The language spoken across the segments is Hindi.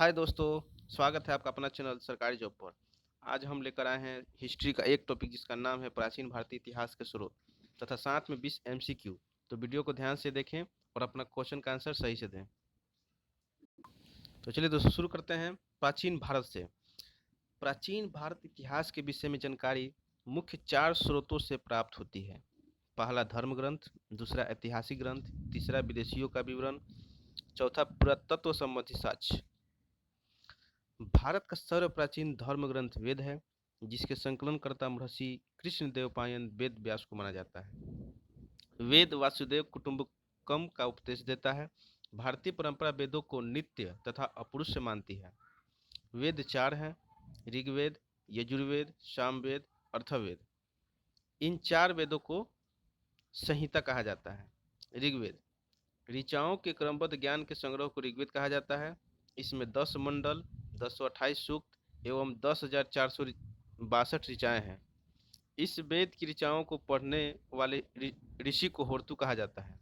हाय दोस्तों, स्वागत है आपका अपना चैनल सरकारी जॉब पर। आज हम लेकर आए हैं हिस्ट्री का एक टॉपिक जिसका नाम है प्राचीन भारतीय इतिहास के स्रोत तथा साथ में 20 एमसीक्यू। तो वीडियो को ध्यान से देखें और अपना क्वेश्चन का आंसर सही से दें। तो चलिए दोस्तों शुरू करते हैं प्राचीन भारत से। प्राचीन भारत इतिहास के विषय में जानकारी मुख्य 4 स्रोतों से प्राप्त होती है। पहला धर्म ग्रंथ, दूसरा ऐतिहासिक ग्रंथ, तीसरा विदेशियों का विवरण, चौथा पुरातत्व संबंधी साक्ष्य। भारत का सर्व प्राचीन धर्म ग्रंथ वेद है, जिसके संकलनकर्ता महर्षि कृष्ण देवपायन वेद व्यास को माना जाता है। वेद वासुदेव कुटुंबकम का उपदेश देता है। भारतीय परंपरा वेदों को नित्य तथा अपुरुष मानती है। वेद 4 हैं: ऋग्वेद, यजुर्वेद, सामवेद, अथर्ववेद। इन 4 वेदों को संहिता कहा जाता है। ऋग्वेद ऋचाओं के क्रमबद्ध ज्ञान के संग्रह को ऋग्वेद कहा जाता है। इसमें 10 मंडल, 1028 सूक्त एवं 10,462 ऋचाएँ हैं। इस वेद की ऋचाओं को पढ़ने वाले ऋषि को होर्तु कहा जाता है।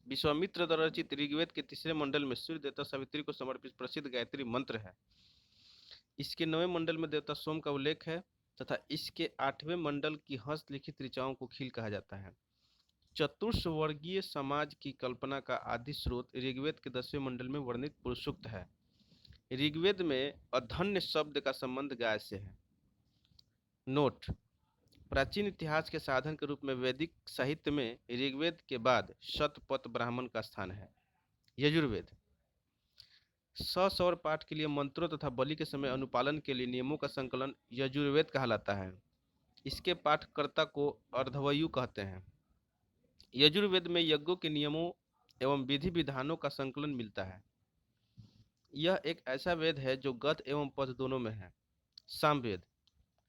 विश्वामित्र द्वारा रचित ऋग्वेद के तीसरे मंडल में सूर्य देवता सावित्री को समर्पित प्रसिद्ध गायत्री मंत्र है। इसके 9वें मंडल में देवता सोम का उल्लेख है तथा इसके 8वें मंडल की हस्तलिखित ऋचाओं को खील कहा जाता है। चतुर्वर्गीय समाज की कल्पना का आदि स्रोत ऋग्वेद के 10वें मंडल में वर्णित पुरुष सूक्त है। ऋग्वेद में अधन्य शब्द का संबंध गाय से है। नोट: प्राचीन इतिहास के साधन के रूप में वैदिक साहित्य में ऋग्वेद के बाद शतपथ ब्राह्मण का स्थान है। यजुर्वेद सस्वर पाठ के लिए मंत्रों तथा बलि के समय अनुपालन के लिए नियमों का संकलन यजुर्वेद कहलाता है। इसके पाठकर्ता को अर्धवयु कहते हैं। यजुर्वेद में यज्ञों के नियमों एवं विधि विधानों का संकलन मिलता है। यह एक ऐसा वेद है जो गद एवं पद दोनों में है। सामवेद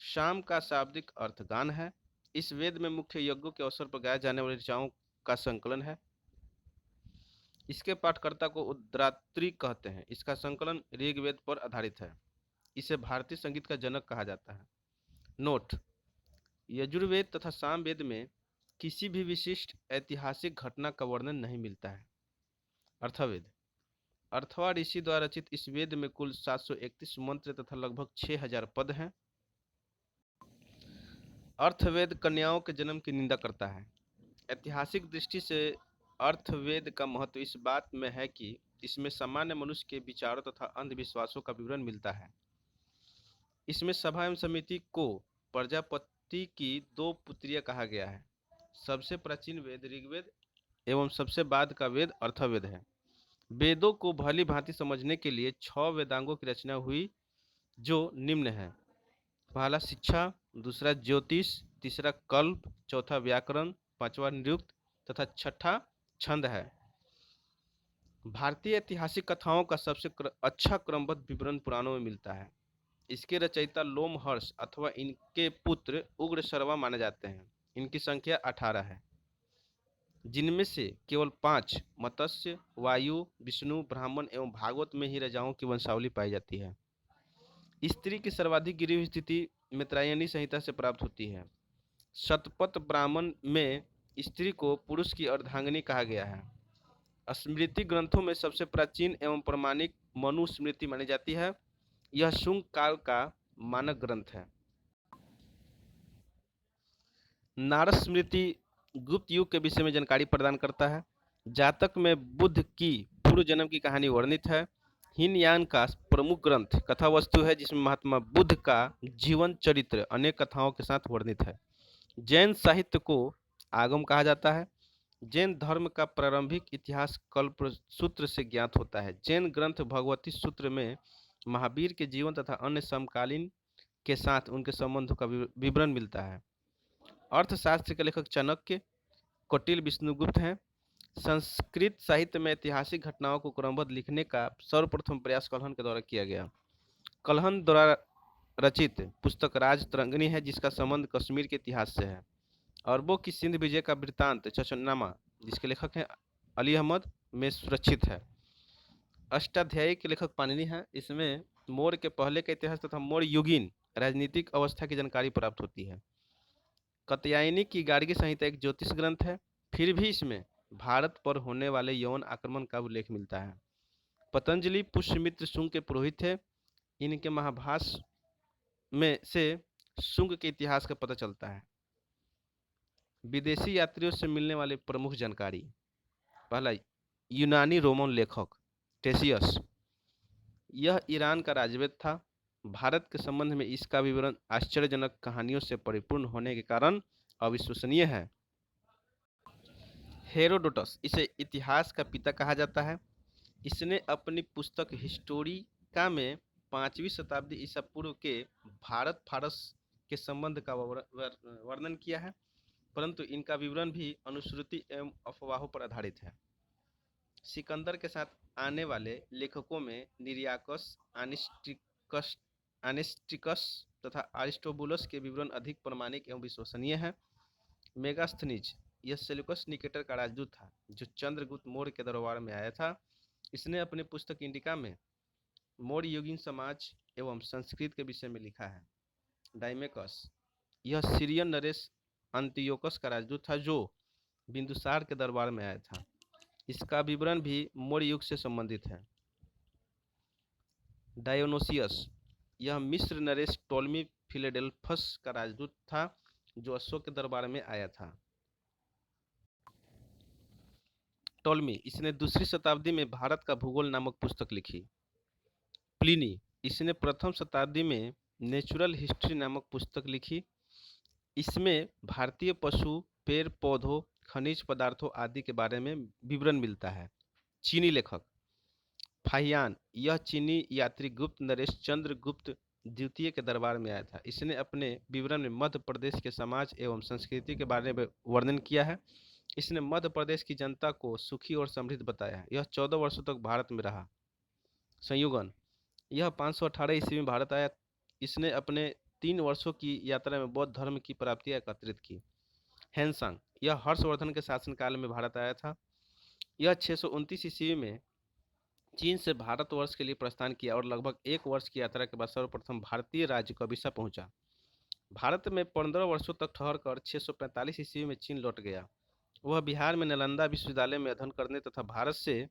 शाम का शाब्दिक अर्थ गान है। इस वेद में मुख्य यज्ञों के अवसर पर गाए जाने वाली ऋचाओं का संकलन है। इसके पाठकर्ता को उद्रात्री कहते हैं। इसका संकलन ऋग्वेद पर आधारित है। इसे भारतीय संगीत का जनक कहा जाता है। नोट: यजुर्वेद तथा सामवेद में किसी भी विशिष्ट ऐतिहासिक घटना का वर्णन नहीं मिलता है। अथर्ववेद अथर्वा ऋषि द्वारा रचित इस वेद में कुल 731 मंत्र तथा लगभग 6000 पद हैं। अर्थवेद कन्याओं के जन्म की निंदा करता है। ऐतिहासिक दृष्टि से अर्थवेद का महत्व इस बात में है कि इसमें सामान्य मनुष्य के विचारों तथा अंधविश्वासों का विवरण मिलता है। इसमें सभा एवं समिति को प्रजापति की 2 पुत्रियां कहा गया है। सबसे प्राचीन वेद ऋग्वेद एवं सबसे बाद का वेद अर्थवेद है। वेदों को भली भांति समझने के लिए 6 वेदांगों की रचना हुई, जो निम्न है: पहला शिक्षा, दूसरा ज्योतिष, तीसरा कल्प, चौथा व्याकरण, पांचवा निरुक्त तथा छठा छंद है। भारतीय ऐतिहासिक कथाओं का सबसे अच्छा क्रमबद्ध विवरण पुराणों में मिलता है। इसके रचयिता लोमहर्ष अथवा इनके पुत्र उग्र शर्मा माने जाते हैं। इनकी संख्या 18 है, जिनमें से केवल 5 मत्स्य, वायु, विष्णु, ब्राह्मण एवं भागवत में ही राजाओं की वंशावली पाई जाती है। स्त्री की सर्वाधिक गिरी हुई स्थिति मित्रायणी संहिता से प्राप्त होती है। शतपथ ब्राह्मण में स्त्री को पुरुष की अर्धांगिनी कहा गया है। स्मृति ग्रंथों में सबसे प्राचीन एवं प्रामाणिक मनु स्मृति मानी जाती है। यह शुंग काल का मानक ग्रंथ है। नारद स्मृति गुप्त युग के विषय में जानकारी प्रदान करता है। जातक में बुद्ध की पूर्व जन्म की कहानी वर्णित है। हीनयान का प्रमुख ग्रंथ कथा वस्तु है, जिसमें महात्मा बुद्ध का जीवन चरित्र अनेक कथाओं के साथ वर्णित है। जैन साहित्य को आगम कहा जाता है। जैन धर्म का प्रारंभिक इतिहास कल्पसूत्र से ज्ञात होता है। जैन ग्रंथ भगवती सूत्र में महावीर के जीवन तथा अन्य समकालीन के साथ उनके संबंधों का विवरण मिलता है। अर्थशास्त्र के लेखक चाणक्य, कौटिल्य, विष्णुगुप्त हैं। संस्कृत साहित्य में ऐतिहासिक घटनाओं को क्रमबद्ध लिखने का सर्वप्रथम प्रयास कल्हण के द्वारा किया गया। कल्हण द्वारा रचित पुस्तक राजतरंगिणी है, जिसका संबंध कश्मीर के इतिहास से है। अरबों की सिंध विजय का वृत्तांत चचन्नामा, जिसके लेखक हैं अली अहमद, में सुरक्षित है। अष्टाध्यायी के लेखक पाणिनि हैं। इसमें मौर्य के पहले का इतिहास तथा मौर्य युगीन राजनीतिक अवस्था की जानकारी प्राप्त होती है। कात्यायनी की गार्गी संहिता एक ज्योतिष ग्रंथ है। फिर भी इसमें भारत पर होने वाले यौन आक्रमण का उल्लेख मिलता है। पतंजलि पुष्यमित्र शुंग के पुरोहित थे। इनके महाभाष्य में से शुंग के इतिहास का पता चलता है। विदेशी यात्रियों से मिलने वाली प्रमुख जानकारी। पहला, यूनानी रोमन लेखक टेसियस, यह ईरान का राजवेद था। भारत के संबंध में इसका विवरण आश्चर्यजनक कहानियों से परिपूर्ण होने के कारण अविश्वसनीय है। हेरोडोटस, इसे इतिहास का पिता कहा जाता है। इसने अपनी पुस्तक हिस्टोरिका में 5वीं शताब्दी ईसा पूर्व के भारत फारस के संबंध का वर्णन किया है, परंतु इनका विवरण भी अनुश्रुति एवं अफवाहों पर आधारित है। सिकंदर के साथ आने वाले लेखकों में निरियाकस, आनेस्टिकस तथा अरिस्टोबुलस के विवरण अधिक प्रामाणिक एवं विश्वसनीय हैं। मेगास्थनीज, यह सेल्यूकस निकेटर का राजदूत था जो चंद्रगुप्त मौर्य के दरबार में आया था। इसने अपनी पुस्तक इंडिका में मौर्य युगीन समाज एवं संस्कृत के विषय में लिखा है। डाइमेकस, यह सीरियन नरेश अंतियोकस का राजदूत था जो बिंदुसार के दरबार में आया था। इसका विवरण भी मौर्य युग से संबंधित है। डायोनोसियस, यह मिस्र नरेश टोलमी फिलेडेल्फस का राजदूत था जो अशोक के दरबार में आया था। टोलमी, इसने दूसरी शताब्दी में भारत का भूगोल नामक पुस्तक लिखी। प्लिनी, इसने प्रथम शताब्दी में नेचुरल हिस्ट्री नामक पुस्तक लिखी। इसमें भारतीय पशु, पेड़ पौधों, खनिज पदार्थों आदि के बारे में विवरण मिलता है। चीनी लेखक फाहियान, यह चीनी यात्री गुप्त नरेश चंद्रगुप्त द्वितीय के दरबार में आया था। इसने अपने विवरण में मध्य प्रदेश के समाज एवं संस्कृति के बारे में वर्णन किया है। इसने मध्य प्रदेश की जनता को सुखी और समृद्ध बताया है। यह 14 वर्षों तक भारत में रहा। संयुगन, यह 518 ईस्वी में भारत आया। इसने अपने 3 वर्षों की यात्रा में बौद्ध धर्म की प्राप्तियां एकत्रित की। हैंसांग, यह हर्षवर्धन के शासनकाल में भारत आया था। यह 629 ईस्वी में चीन से भारतवर्ष के लिए प्रस्थान किया और लगभग 1 वर्ष की यात्रा के बाद सर्वप्रथम भारतीय राज्य कबिसा पहुंचा। भारत में 15 वर्षों तक ठहरकर 645 ईस्वी में चीन लौट गया। वह बिहार में नालंदा विश्वविद्यालय में अध्ययन करने तथा भारत से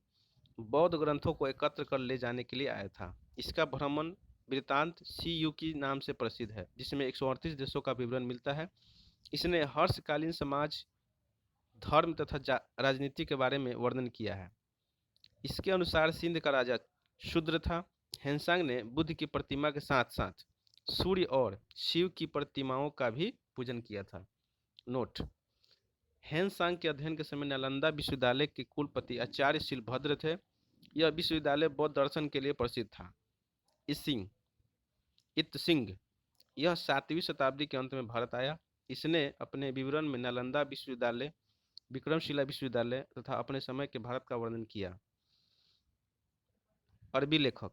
बौद्ध ग्रंथों को एकत्र कर ले जाने के लिए आया था। इसका भ्रमण वृत्तांत CU की नाम से प्रसिद्ध है, जिसमें 138 देशों का विवरण मिलता है। इसने हर्षकालीन समाज, धर्म तथा राजनीति के बारे में वर्णन किया है। इसके अनुसार सिंध का राजा शूद्र था। हैंसांग ने बुद्ध की प्रतिमा के साथ साथ सूर्य और शिव की प्रतिमाओं का भी पूजन किया था। नोट, हैंसांग के अध्ययन के समय नालंदा विश्वविद्यालय के कुलपति आचार्य शिलभद्र थे। यह विश्वविद्यालय बौद्ध दर्शन के लिए प्रसिद्ध था। इत्सिंग, यह 7वीं शताब्दी के अंत में भारत आया। इसने अपने विवरण में नालंदा विश्वविद्यालय, विक्रमशिला विश्वविद्यालय तथा अपने समय के भारत का वर्णन किया। अरबी लेखक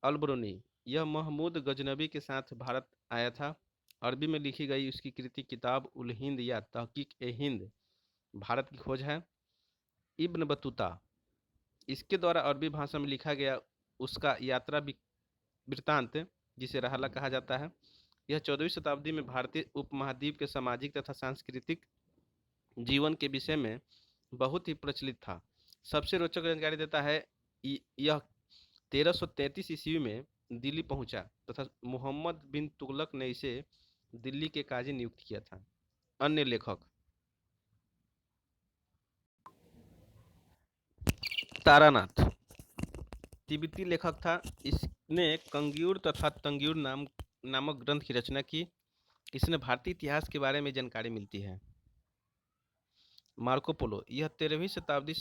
अल-बरूनी, यह महमूद गजनबी के साथ भारत आया था। अरबी में लिखी गई उसकी कृति किताब उल हिंद या तहकीक-ए-हिंद भारत की खोज है। इब्न बतूता, इसके द्वारा अरबी भाषा में लिखा गया उसका यात्रा वृत्तांत, जिसे रहला कहा जाता है, यह 14वीं शताब्दी में भारतीय उपमहाद्वीप के सामाजिक तथा सांस्कृतिक जीवन के विषय में बहुत ही प्रचलित था। सबसे रोचक जानकारी देता है यह 1333 ईस्वी में दिल्ली पहुंचा तथा मोहम्मद बिन तुगलक ने इसे दिल्ली के काजी नियुक्त किया था। अन्य लेखक तारानाथ, तिब्बती लेखक था। इसने कंग्यूर तथा तंग्यूर नामक ग्रंथ की रचना की। इसने भारतीय इतिहास के बारे में जानकारी मिलती है। मार्को पोलो, यह 13वीं शताब्दी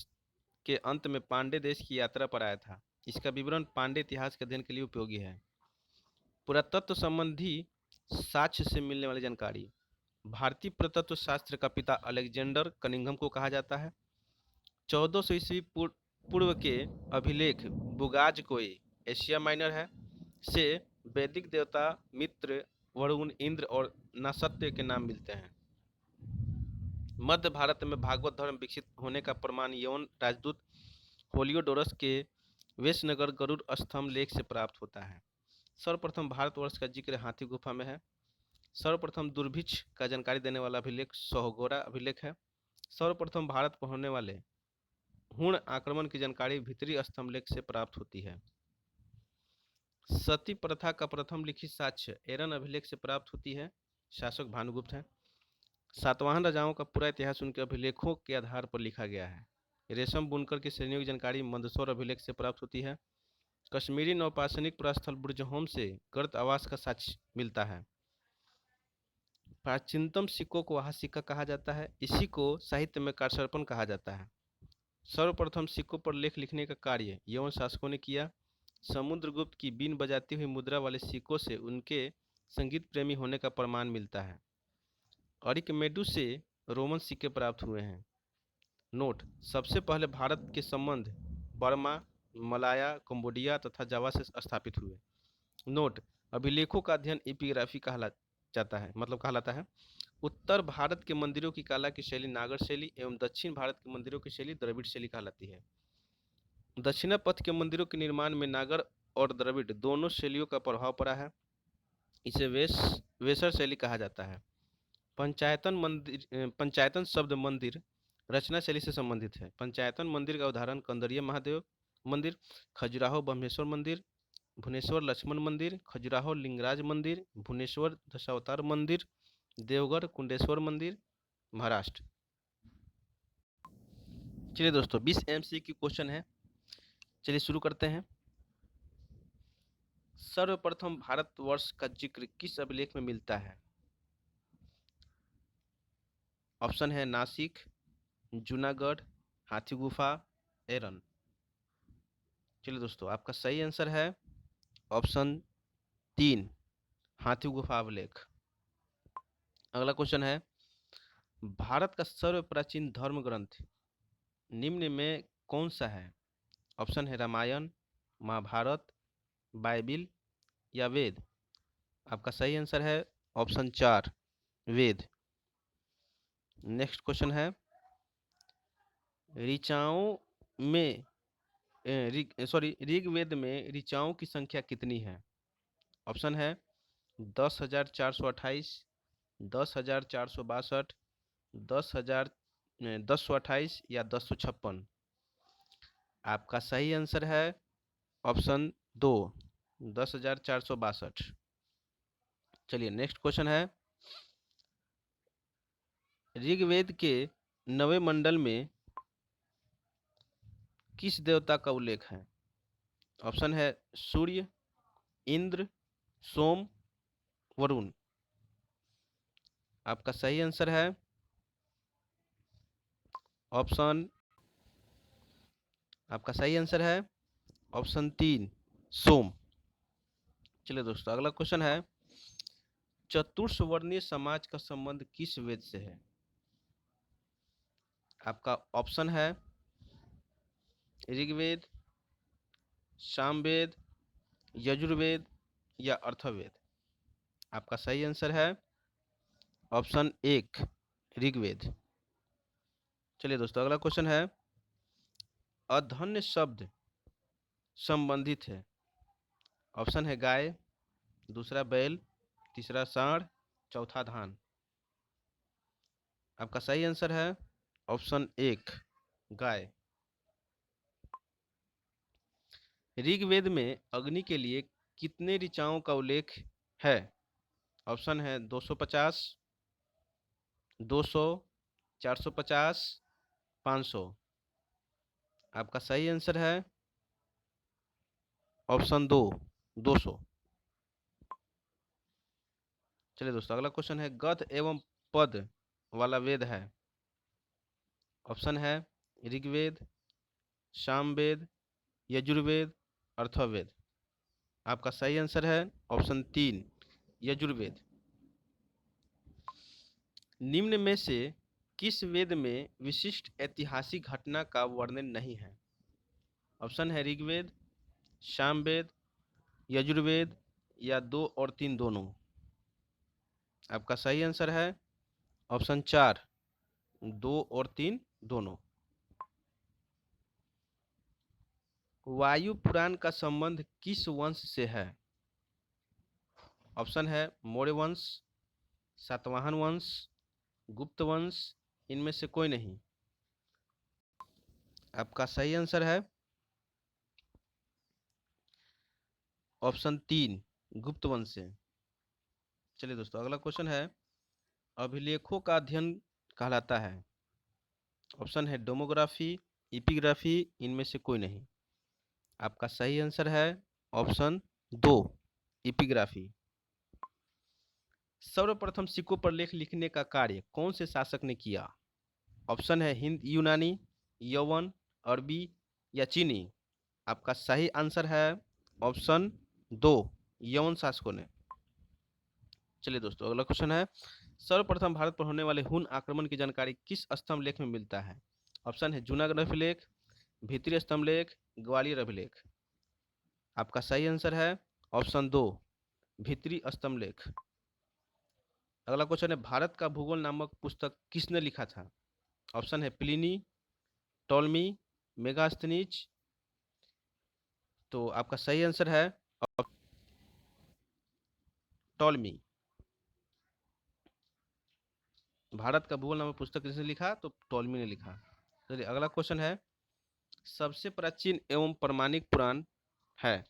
के अंत में पांडे देश की यात्रा पर आया था। इसका विवरण पांडे इतिहास के अध्ययन के लिए उपयोगी है। पुरातत्व संबंधी साक्ष्य से मिलने वाली जानकारी। भारतीय पुरातत्व शास्त्र का पिता अलेक्जेंडर कनिंघम को कहा जाता है। 1400 ईस्वी पूर्व के अभिलेख बुगाजकोई, एशिया माइनर है, से वैदिक देवता मित्र, वरुण, इंद्र और नासत्य के नाम मिलते हैं। मध्य भारत में भागवत धर्म विकसित होने का प्रमाण यवन राजदूत होलियोडोरस के वेशनगर गरुड़ स्तंभ लेख से प्राप्त होता है। सर्वप्रथम भारतवर्ष का जिक्र हाथी गुफा में है। सर्वप्रथम दुर्भिक्ष का जानकारी देने वाला अभिलेख सोहगोरा अभिलेख है। सर्वप्रथम भारत पर होने वाले हुण आक्रमण की जानकारी भीतरी स्तंभलेख से प्राप्त होती है। सती प्रथा का प्रथम लिखित साक्ष्य एरन अभिलेख से प्राप्त होती है। शासक भानुगुप्त है। सातवाहन राजाओं का पूरा इतिहास उनके अभिलेखों के आधार पर लिखा गया है। रेशम बुनकर की श्रेणियों की जानकारी मंदसौर अभिलेख से प्राप्त होती है। कश्मीरी नवपाषाणिक पुरास्थल बुर्जहोम से गर्त आवास का साक्ष्य मिलता है। प्राचीनतम सिक्कों को वहा सिक्का कहा जाता है। इसी को साहित्य में कारसर्पण कहा जाता है। सर्वप्रथम सिक्कों पर लेख लिखने का कार्य यवन शासकों ने किया। समुद्रगुप्त की बीन बजाती हुई मुद्रा वाले सिक्कों से उनके संगीत प्रेमी होने का प्रमाण मिलता है। अरिकमेडु से रोमन सिक्के प्राप्त हुए हैं। नोट: सबसे पहले भारत के संबंध बर्मा, मलाया, कंबोडिया तथा जावा से स्थापित हुए। नोट: अभिलेखों का अध्ययन एपिग्राफी कहलाता है। उत्तर भारत के मंदिरों की कला की शैली नागर शैली एवं दक्षिण भारत के मंदिरों की शैली द्रविड़ शैली कहलाती है। दक्षिणापथ के मंदिरों के निर्माण में नागर और द्रविड़ दोनों शैलियों का प्रभाव पड़ा है। इसे वेसर शैली कहा जाता है। पंचायतन शब्द मंदिर रचना शैली से संबंधित है। पंचायतन मंदिर का उदाहरण कंदरिया महादेव मंदिर, खजुराहो ब्रह्मेश्वर मंदिर, भुवनेश्वर लक्ष्मण मंदिर, खजुराहो लिंगराज मंदिर, भुवनेश्वर दशावतार मंदिर, देवगढ़ कुंडेश्वर मंदिर, महाराष्ट्र। चलिए दोस्तों 20 MCQ क्वेश्चन है। चलिए शुरू करते हैं। सर्वप्रथम भारतवर्ष का जिक्र किस अभिलेख में मिलता है? ऑप्शन है नासिक, जूनागढ़, हाथी गुफा, एरन। चलिए दोस्तों आपका सही आंसर है ऑप्शन 3 हाथी गुफा अभिलेख। अगला क्वेश्चन है भारत का सर्व प्राचीन धर्म ग्रंथ निम्न में कौन सा है? ऑप्शन है रामायण, महाभारत, बाइबिल या वेद। आपका सही आंसर है ऑप्शन 4 वेद। नेक्स्ट क्वेश्चन है ऋचाओं में ऋग्वेद में ऋचाओं की संख्या कितनी है? ऑप्शन है 10,428, 10,462, 10,128 या 10,156। आपका सही आंसर है ऑप्शन 2 10,462। चलिए नेक्स्ट क्वेश्चन है ऋग्वेद के 9वें मंडल में किस देवता का उल्लेख है? ऑप्शन है सूर्य, इंद्र, सोम, वरुण। आपका सही आंसर है ऑप्शन 3 सोम। चलिए दोस्तों अगला क्वेश्चन है चतुर्वर्णीय समाज का संबंध किस वेद से है? आपका ऑप्शन है ऋग्वेद, सामवेद, यजुर्वेद या अथर्ववेद। आपका सही आंसर है ऑप्शन 1 ऋग्वेद। चलिए दोस्तों अगला क्वेश्चन है अधन्य शब्द संबंधित है। ऑप्शन है गाय, दूसरा बैल, तीसरा सांड, चौथा धान। आपका सही आंसर है ऑप्शन 1 गाय। ऋग्वेद में अग्नि के लिए कितने ऋचाओं का उल्लेख है? ऑप्शन है 250, 200, 450, 500। आपका सही आंसर है ऑप्शन 2 200। चलिए दोस्तों अगला क्वेश्चन है गद्य एवं पद वाला वेद है। ऑप्शन है ऋग्वेद, सामवेद, यजुर्वेद, अथर्ववेद। आपका सही आंसर है ऑप्शन 3 यजुर्वेद। निम्न में से किस वेद में विशिष्ट ऐतिहासिक घटना का वर्णन नहीं है? ऑप्शन है ऋग्वेद, सामवेद, यजुर्वेद या 2 और 3 दोनों। आपका सही आंसर है ऑप्शन 4 2 और 3 दोनों। वायु पुराण का संबंध किस वंश से है? ऑप्शन है मौर्य वंश, सातवाहन वंश, गुप्त वंश, इनमें से कोई नहीं। आपका सही आंसर है ऑप्शन 3 गुप्त वंश से। चलिए दोस्तों, अगला क्वेश्चन है, अभिलेखों का अध्ययन कहलाता है। ऑप्शन है डोमोग्राफी, इपिग्राफी, इनमें से कोई नहीं। आपका सही आंसर है ऑप्शन 2 इपिग्राफी। सर्वप्रथम सिक्कों पर लेख लिखने का कार्य कौन से शासक ने किया? ऑप्शन है हिंद यूनानी, यवन, अरबी या चीनी। आपका सही आंसर है ऑप्शन 2 यवन शासकों ने। चलिए दोस्तों, अगला क्वेश्चन है, सर्वप्रथम भारत पर होने वाले हुन आक्रमण की जानकारी किस स्तंभ लेख में मिलता है? ऑप्शन है जूनागढ़ अभिलेख, भीतरी स्तंभ लेख, ग्वालियर अभिलेख। आपका सही आंसर है ऑप्शन 2 भीतरी स्तंभ लेख। अगला क्वेश्चन है, भारत का भूगोल नामक पुस्तक किसने लिखा था? ऑप्शन है प्लिनी, टॉलमी, मेगास्थनीज। तो आपका सही आंसर है टॉलमी। भारत का भूगोल नामक पुस्तक किसने लिखा? तो टॉलमी ने लिखा। चलिए, अगला क्वेश्चन है, सबसे प्राचीन एवं प्रमाणिक पुराण है।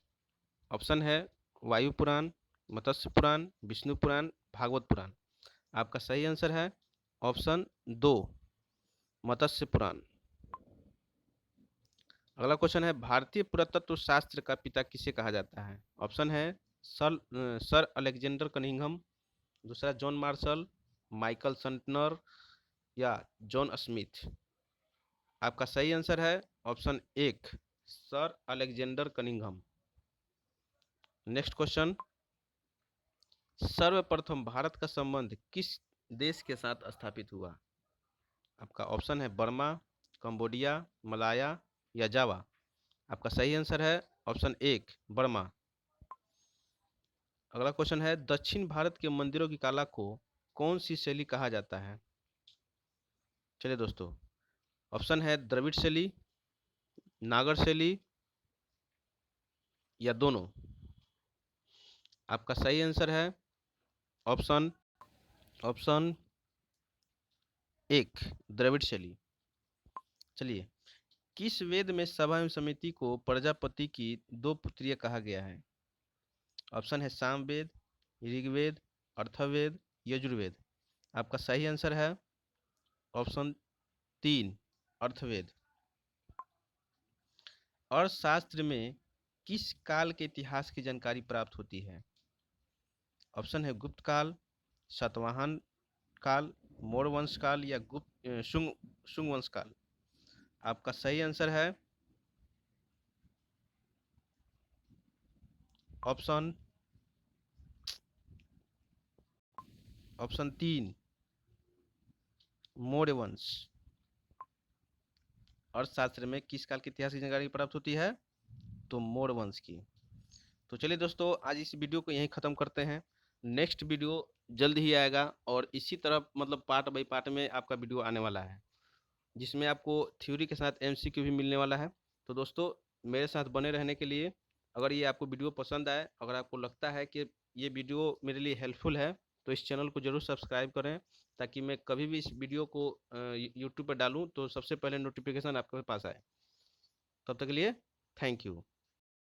ऑप्शन है वायु पुराण, मत्स्य पुराण, विष्णु पुराण, भागवत पुराण। आपका सही आंसर है ऑप्शन 2 मत्स्य पुराण। अगला क्वेश्चन है, भारतीय पुरातत्व शास्त्र का पिता किसे कहा जाता है? ऑप्शन है सर अलेक्जेंडर कनिंघम, दूसरा जॉन मार्शल, माइकल संटनर या जॉन स्मिथ। आपका सही आंसर है option 1 sir Alexander Cunningham. Next question, सर्वप्रथम भारत का संबंध किस देश के साथ स्थापित हुआ? आपका ऑप्शन है बर्मा, कंबोडिया, मलाया या जावा। आपका सही आंसर है ऑप्शन 1 बर्मा। अगला क्वेश्चन है, दक्षिण भारत के मंदिरों की कला को कौन सी शैली कहा जाता है? चलिए दोस्तों, ऑप्शन है द्रविड़ शैली, नागर शैली या दोनों। आपका सही आंसर है ऑप्शन ऑप्शन 1 द्रविड़ शैली। चलिए, किस वेद में सभा एवं समिति को प्रजापति की दो पुत्रियां कहा गया है? ऑप्शन है सामवेद, ऋग्वेद, अथर्ववेद, यजुर्वेद। आपका सही आंसर है ऑप्शन 3 अर्थवेद। अर्थशास्त्र में किस काल के इतिहास की जानकारी प्राप्त होती है? ऑप्शन है गुप्त काल, सातवाहन काल, मौर्य वंश काल या शुंग वंश काल। आपका सही आंसर है ऑप्शन ऑप्शन 3 मौर्य वंश। अर्थशास्त्र में किस काल के इतिहास की जानकारी प्राप्त होती है? तो मौर्य वंश की। तो चलिए दोस्तों, आज इस वीडियो को यहीं ख़त्म करते हैं। नेक्स्ट वीडियो जल्द ही आएगा और इसी तरह मतलब पार्ट बाई पार्ट में आपका वीडियो आने वाला है, जिसमें आपको थ्योरी के साथ एमसीक्यू भी मिलने वाला है। तो दोस्तों, मेरे साथ बने रहने के लिए, अगर ये आपको वीडियो पसंद आए, अगर आपको लगता है कि ये वीडियो मेरे लिए हेल्पफुल है, तो इस चैनल को जरूर सब्सक्राइब करें, ताकि मैं कभी भी इस वीडियो को यूट्यूब पर डालूँ तो सबसे पहले नोटिफिकेशन आपके पास आए। तब तक के लिए थैंक यू।